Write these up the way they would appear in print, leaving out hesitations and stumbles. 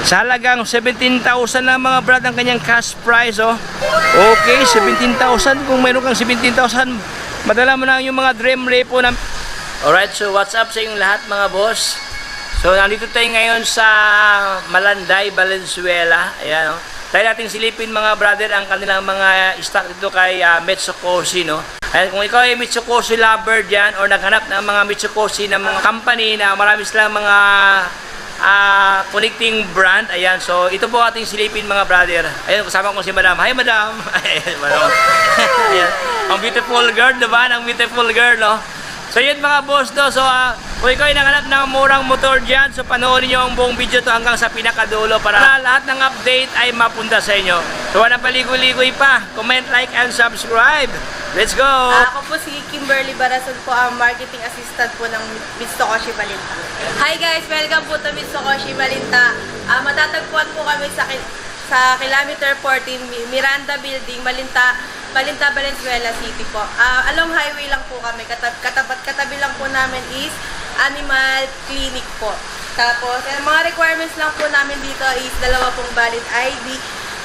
Sa halagang 17,000 na mga brad ang kanyang cash price, oh. Okay, 17,000. Kung mayroon kang 17,000, madala mo na yung mga dream repo na. Alright, so what's up sa inyong lahat mga boss? So nandito tayo ngayon sa Malanday, Valenzuela. Ayan, oh. Tayo natin silipin mga brother ang kanilang mga stock dito kay Mitsukoshi, no? Ayan, kung ikaw ay Mitsukoshi lover dyan or naghanap ng mga Mitsukoshi na mga company na marami silang mga connecting brand, ayan, so ito po ating silipin mga brother. Ayan, kasama ko si madam. Hi madam. Ayan, madam. Ayan, ang beautiful girl, diba? Ang beautiful girl, no? So yun mga boss, no? So kung ikaw ay nanganap ng murang motor dyan, so panoorin nyo ang buong video to hanggang sa pinakadulo para lahat ng update ay mapunta sa inyo. So walang paligoy-ligoy pa, comment, like, and subscribe. Let's go! Ako po si Kimberly Barason po, ang marketing assistant po ng Mitsukoshi Malinta. Hi guys! Welcome po to Mitsukoshi Malinta. Matatagpuan po kami sa kilometer 14, Miranda Building, Malinta, Valenzuela City po. Along highway lang po kami. Katabi lang po namin is Animal Clinic po. Tapos, mga requirements lang po namin dito is dalawa pong valid ID,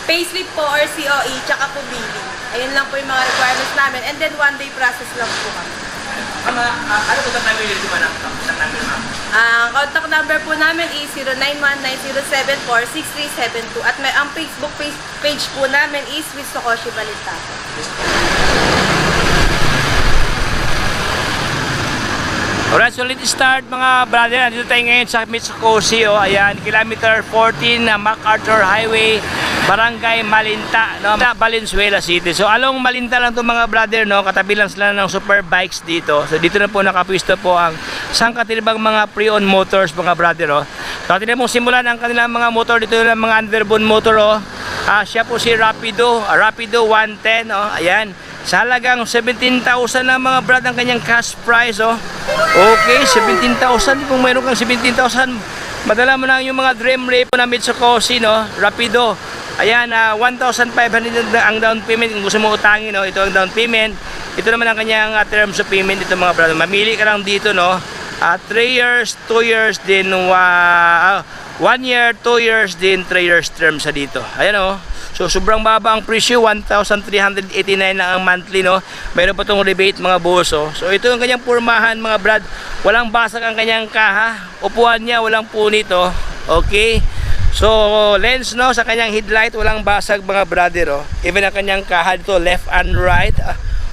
payslip po or COE, tsaka po billing. Ayun lang po yung mga requirements namin. And then, one day process lang po kami. Ano ko namin yung mga Ang contact number po namin is 0919-074-6372 at may ang Facebook page po namin is Mitsukoshi Malinta. Alright, so let's start mga brother. Nandito tayo ngayon sa Mitsukoshi, oh. Ayan, kilometer 14 na MacArthur Highway, Barangay Malinta, no? Valenzuela City. So along Malinta lang to mga brother, no? Katabi lang sila ng super bikes dito. So dito na po nakapwisto po ang sangkatilibang mga pre-owned motors mga brother, oh. So tingnan mo simulan ang kanilang mga motor dito ng mga underbone motor, oh. Siya po si Rapido 110, oh. Ayan. Sa halagang 17,000 na mga brad ang kanyang cash price, oh. Okay, 17,000. Kung mayroon kang 17,000, madala mo na yung mga dream repo na Mitsukoshi, no? Rapido. Ayan, 1,500 ang down payment kung gusto mo utangin, no? Ito ang down payment. Ito naman ang kanyang terms of payment dito mga brad. Mamili ka lang dito, no? 3 years, 2 years din, 1 year, 2 years din, 3 years term sa dito. Ayan, oh. So sobrang baba ang presyo, 1,389 lang ang monthly, no. Mayroon pa tong rebate mga boss, oh. So ito ang kanyang pormahan mga brad. Walang basag ang kanyang kaha. Upuan niya walang punit, oh. Okay. So lens, no, sa kanyang headlight walang basag mga brother, oh. Even ang kanyang kaha dito left and right,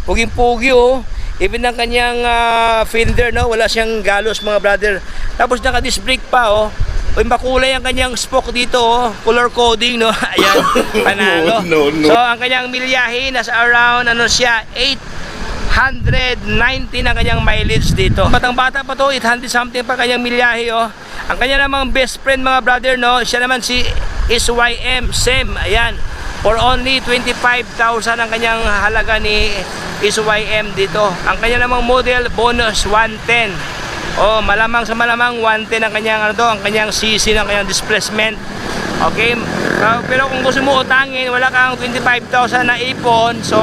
puging-pugi, oh. Even ang kanyang fender, no, wala siyang galos mga brother. Tapos naka-disc brake pa, oh. Uy, makulay ang kanyang spoke dito, oh. Color coding, no. Ayan, panalo. No. So ang kanyang milyahe nasa around ano siya 819 ang kanyang mileage dito. Batang-bata pa to, 800 something pa kanyang milyahe, oh. Ang kanya namang best friend mga brother, no, siya naman si SYM Sem. Ayan, for only 25,000 ang kanyang halaga ni SYM dito. Ang kanya namang model bonus 110. Oh, malamang sa malamang 110 ang kanyang ano to, ang kanyang CC ng kanyang displacement. Okay? Pero kung gusto mo utangin, wala kang 25,000 na ipon, so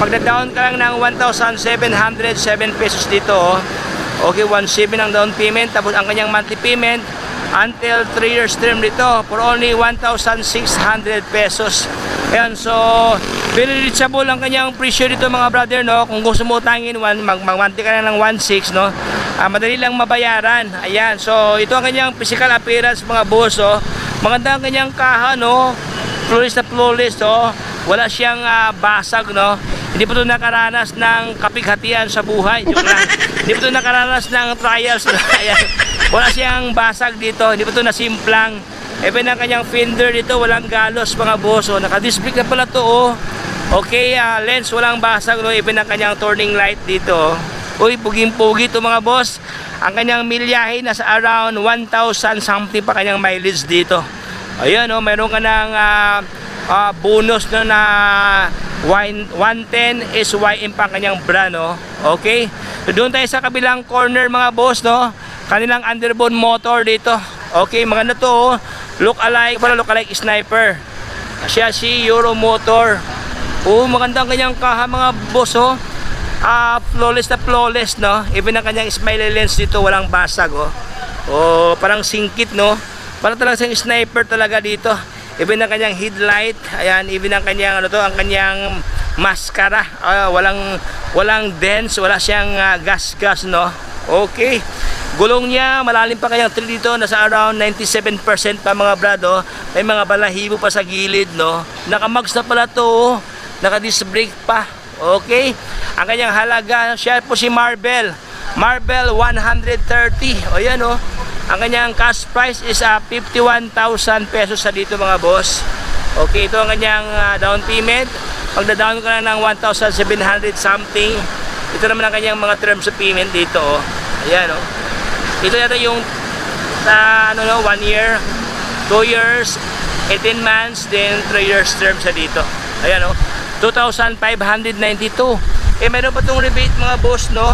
pagda-down ka lang ng 1,707 pesos dito, oh. Okay, 1,700 ang down payment, tapos ang kanyang monthly payment until 3 years term dito for only 1,600 pesos. Ayan, so very reachable ang kanyang presyo dito mga brother, no. Kung gusto mo utangin, mag-monthly ka na ng 1,600, no. Madali lang mabayaran. Ayan, so ito ang kanyang physical appearance mga boss, oh. Maganda ang kanyang kaha, no. Flawless na flawless, oh. Wala siyang basag, no. Hindi pa ito nakaranas ng kapighatian sa buhay. Hindi pa ito nakaranas ng trials, no? Ayan. Wala siyang basag dito. Hindi pa ito nasimplang. Even ang kanyang fender dito walang galos mga boss, oh. Naka-disc brake na pala to, oh. Okay, lens walang basag, no. Even ang kanyang turning light dito, oh. Uy, puging-pugi ito mga boss. Ang kanyang milyahe nasa around 1,000 something pa kanyang mileage dito. Ayan, oh, mayroon ka ng bonus na 110 SYM pa kanyang brand, oh. Okay? So doon tayo sa kabilang corner mga boss, no. Kanilang underbone motor dito. Okay, maganda to, oh. Look alike sniper. Siya si Euro Motor. Oh, maganda ang kanyang kaha mga boss, oh. Flawless na flawless, no. Even ang kanyang smiley lens dito walang basag, oh. Oh, parang singkit, no. Para talaga siyang sniper talaga dito. Even ang kanyang headlight, ayan, even ang kanyang ang kanyang maskara, walang dents, wala siyang gas, no. Okay. Gulong niya, malalim pa kanyang 3 dito, nasa around 97% pa mga brado. May mga balahibo pa sa gilid, no. Naka-mags na pala to, naka-disc brake pa. Okay. Ang kanyang halaga, siya po si Marvel 130. O yan, oh. Ang kanyang cash price is 51,000 pesos sa dito mga boss. Okay, ito ang kanyang down payment. Pagda-down ka lang ng 1,700 something. Ito naman ang kanyang mga terms of payment dito, oh. Ayan, oh. Ito yata yung 1 year, 2 years, 18 months, then 3 years term sa dito. Ayan, oh. 2,592. Meron pa itong rebate mga boss, no.